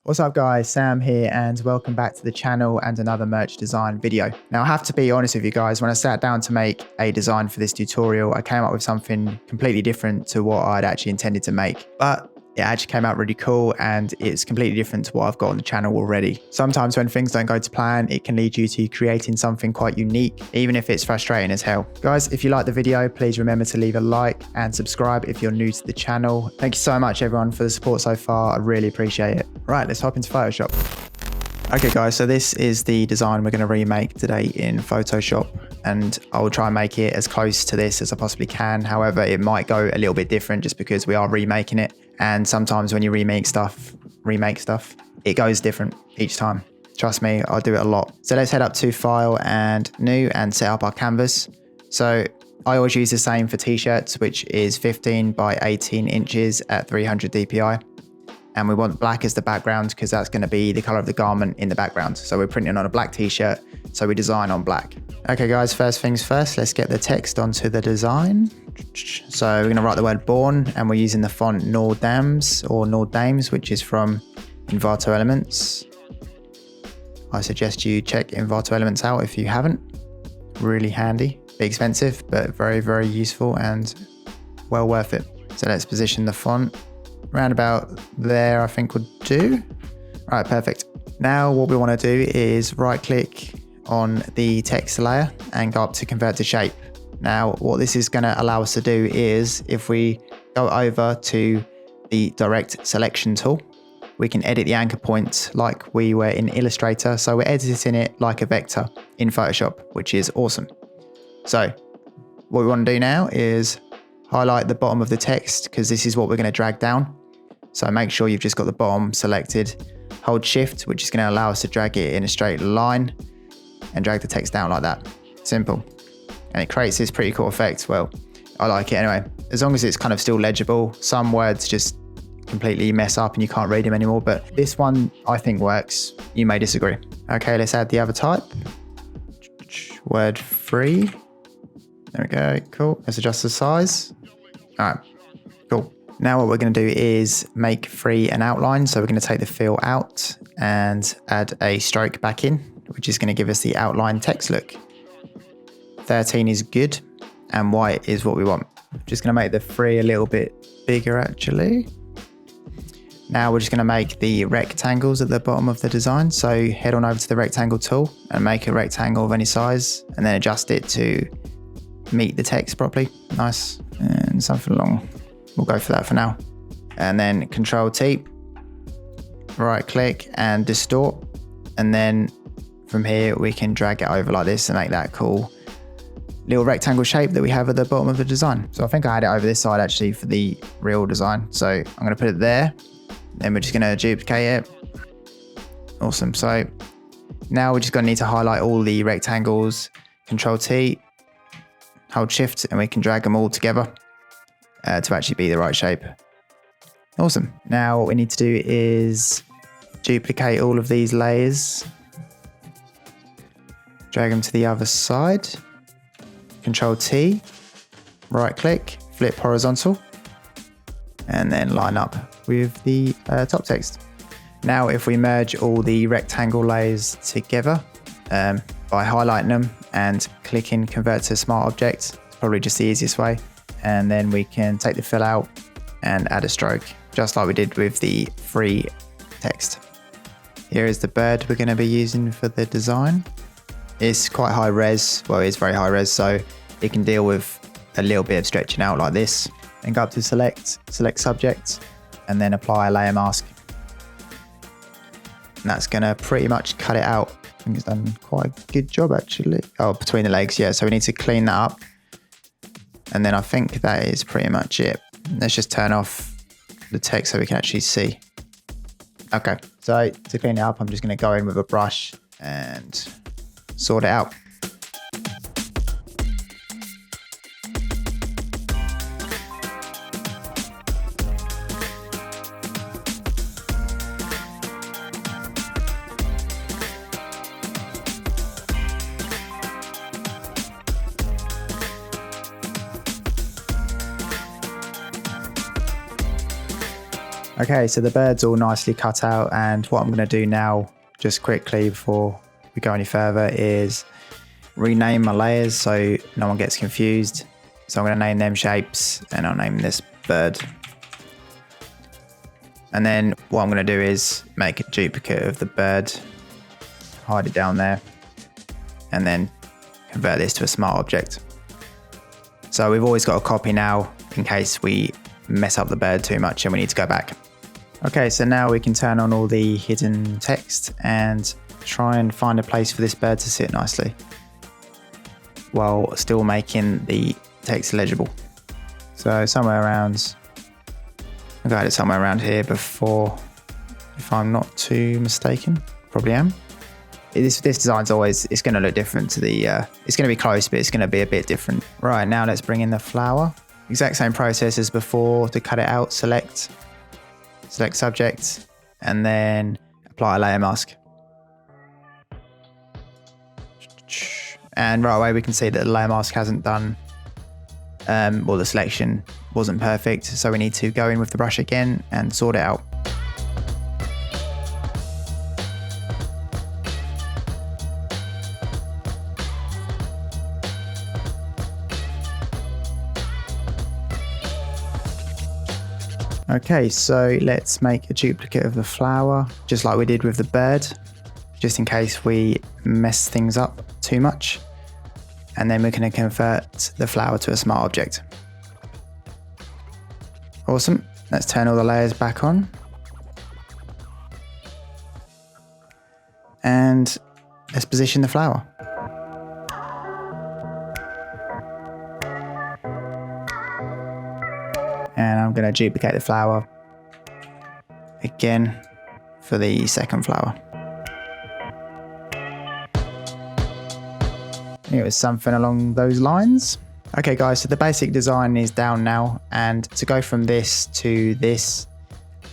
What's up guys, Sam here and welcome back to the channel and another merch design video. Now I have to be honest with you guys, when I sat down to make a design for this tutorial, I came up with something completely different to what I'd actually intended to make. But it actually came out really cool and it's completely different to what I've got on the channel already. Sometimes when things don't go to plan, it can lead you to creating something quite unique, even if it's frustrating as hell. Guys, if you like the video, please remember to leave a like and subscribe if you're new to the channel. Thank you so much everyone for the support so far. I really appreciate it. Right, let's hop into Photoshop. Okay guys, so this is the design we're going to remake today in Photoshop, and I'll try and make it as close to this as I possibly can. However, it might go a little bit different just because we are remaking it. And sometimes when you remake stuff, it goes different each time. Trust me, I'll do it a lot. So let's head up to File and New and set up our canvas. So I always use the same for t-shirts, which is 15 by 18 inches at 300 DPI. And we want black as the background because that's going to be the color of the garment in the background. So we're printing on a black t-shirt, so we design on black. Okay guys, first things first, let's get the text onto the design. So we're going to write the word born, and we're using the font Nordams or Norddames, which is from Envato Elements. I suggest you check Envato Elements out if you haven't. Really handy, bit expensive, but very, very useful and well worth it. So let's position the font around about there, I think would do. All right, perfect. Now what we want to do is right click on the text layer and go up to convert to shape. Now what this is going to allow us to do is, if we go over to the direct selection tool, we can edit the anchor points like we were in Illustrator. So we're editing it like a vector in Photoshop, which is awesome. So what we want to do now is highlight the bottom of the text, because this is what we're going to drag down. So make sure you've just got the bottom selected. Hold Shift, which is going to allow us to drag it in a straight line and drag the text down like that. Simple. And it creates this pretty cool effect. Well, I like it anyway. As long as it's kind of still legible. Some words just completely mess up and you can't read them anymore, but this one I think works. You may disagree. Okay, let's add the other type. Word free. There we go, cool. Let's adjust the size. All right, cool. Now what we're going to do is make free an outline. So we're going to take the fill out and add a stroke back in, which is going to give us the outline text look. 13 is good and white is what we want. Just going to make the free a little bit bigger actually. Now we're just going to make the rectangles at the bottom of the design. So head on over to the rectangle tool and make a rectangle of any size, and then adjust it to meet the text properly. Nice. And something long. We'll go for that for now. And then Control T, right click and distort. And then from here we can drag it over like this and make that cool little rectangle shape that we have at the bottom of the design. So I think I had it over this side actually for the real design. So I'm going to put it there. Then we're just going to duplicate it. Awesome. So now we're just going to need to highlight all the rectangles. Control T, hold Shift, and we can drag them all together to actually be the right shape. Awesome. Now what we need to do is duplicate all of these layers. Drag them to the other side. Control T, right click, flip horizontal, and then line up with the top text. Now if we merge all the rectangle layers together by highlighting them and clicking convert to smart object, it's probably just the easiest way. And then we can take the fill out and add a stroke, just like we did with the free text. Here is the bird we're going to be using for the design. It's quite high res, well it's very high res, so it can deal with a little bit of stretching out like this. And go up to select subject, and then apply a layer mask. And that's going to pretty much cut it out. I think it's done quite a good job actually. Oh, between the legs, yeah. So we need to clean that up. And then I think that is pretty much it. Let's just turn off the text so we can actually see. Okay, so to clean it up, I'm just going to go in with a brush and sort it out. Okay, so the bird's all nicely cut out, and what I'm going to do now, just quickly before we go any further, is rename my layers so no one gets confused. So I'm going to name them shapes, and I'll name this bird. And then what I'm going to do is make a duplicate of the bird, hide it down there, and then convert this to a smart object. So we've always got a copy now in case we mess up the bird too much and we need to go back. Okay, so now we can turn on all the hidden text and try and find a place for this bird to sit nicely while still making the text legible. So somewhere around, I got it somewhere around here before, if I'm not too mistaken. Probably am. This design's always, it's going to look different to the, it's going to be close, but it's going to be a bit different. Right, now let's bring in the flower. Exact same process as before. To cut it out, select subject, and then apply a layer mask. And right away we can see that the layer mask hasn't done, well, the selection wasn't perfect, so we need to go in with the brush again and sort it out. Okay, so let's make a duplicate of the flower, just like we did with the bird, just in case we mess things up too much. And then we're going to convert the flower to a smart object. Awesome. Let's turn all the layers back on. And let's position the flower. And I'm going to duplicate the flower again for the second flower. It was something along those lines. Okay guys, so the basic design is down now, and to go from this to this,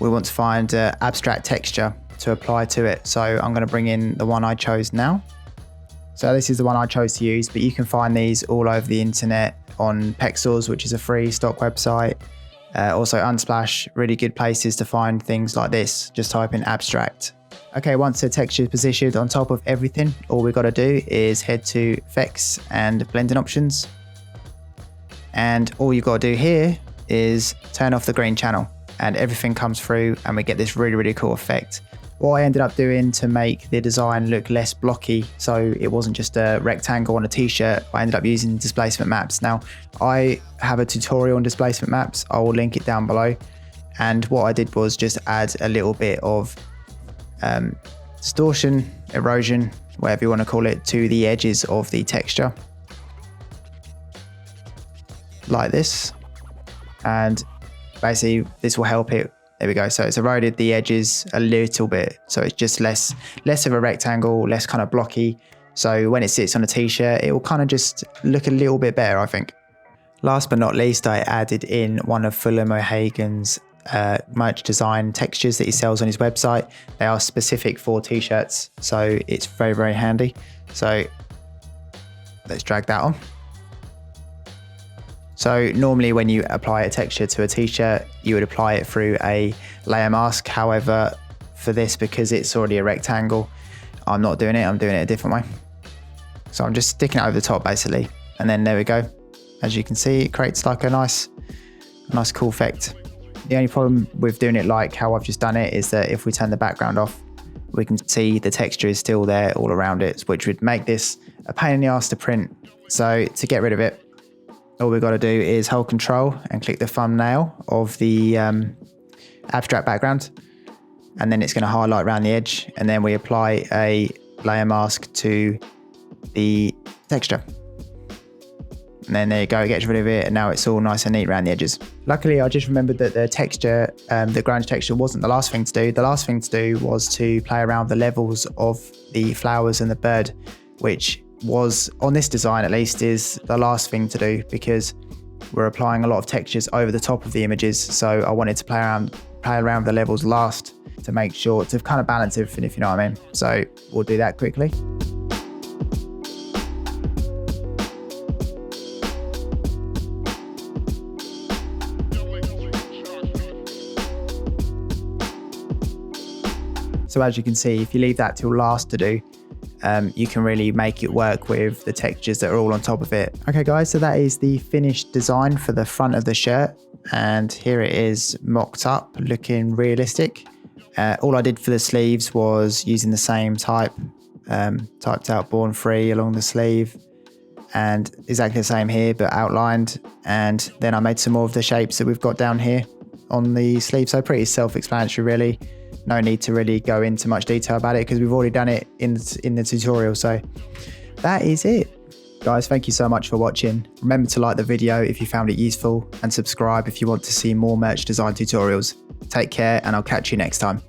we want to find an abstract texture to apply to it. So I'm going to bring in the one I chose now. So this is the one I chose to use, but you can find these all over the internet on Pexels, which is a free stock website. Also Unsplash, really good places to find things like this. Just type in abstract. Okay, once the texture is positioned on top of everything, all we've got to do is head to effects and blending options. And all you've got to do here is turn off the green channel, and everything comes through and we get this really, really cool effect. What I ended up doing to make the design look less blocky, so it wasn't just a rectangle on a t-shirt, I ended up using displacement maps. Now, I have a tutorial on displacement maps. I will link it down below. And what I did was just add a little bit of distortion, erosion, whatever you want to call it, to the edges of the texture. Like this. And basically this will help it. There we go. So it's eroded the edges a little bit. So it's just less of a rectangle, less kind of blocky. So when it sits on a t-shirt, it will kind of just look a little bit better, I think. Last but not least, I added in one of Fuller Mohagan's merch design textures that he sells on his website. They are specific for t-shirts, so it's very, very handy. So let's drag that on. So normally when you apply a texture to a t-shirt, you would apply it through a layer mask. However, for this, because it's already a rectangle, I'm not doing it. I'm doing it a different way. So I'm just sticking it over the top basically. And then there we go. As you can see, it creates like a nice cool effect. The only problem with doing it like how I've just done it is that if we turn the background off, we can see the texture is still there all around it, which would make this a pain in the ass to print. So to get rid of it, all we've got to do is hold Control and click the thumbnail of the abstract background, and then it's going to highlight around the edge, and then we apply a layer mask to the texture. And then there you go, it gets rid of it, and now it's all nice and neat around the edges. Luckily, I just remembered that the texture, the grunge texture wasn't the last thing to do. The last thing to do was to play around the levels of the flowers and the bird, which was, on this design at least, is the last thing to do because we're applying a lot of textures over the top of the images. So I wanted to play around with the levels last to make sure to kind of balance everything, if you know what I mean. So we'll do that quickly. So as you can see, if you leave that till last to do, you can really make it work with the textures that are all on top of it. Okay guys, so that is the finished design for the front of the shirt. And here it is mocked up, looking realistic. All I did for the sleeves was using the same type, typed out Born Free along the sleeve, and exactly the same here, but outlined. And then I made some more of the shapes that we've got down here on the sleeve. So pretty self-explanatory really. No need to really go into much detail about it because we've already done it in the tutorial. So that is it. Guys, thank you so much for watching. Remember to like the video if you found it useful, and subscribe if you want to see more merch design tutorials. Take care, and I'll catch you next time.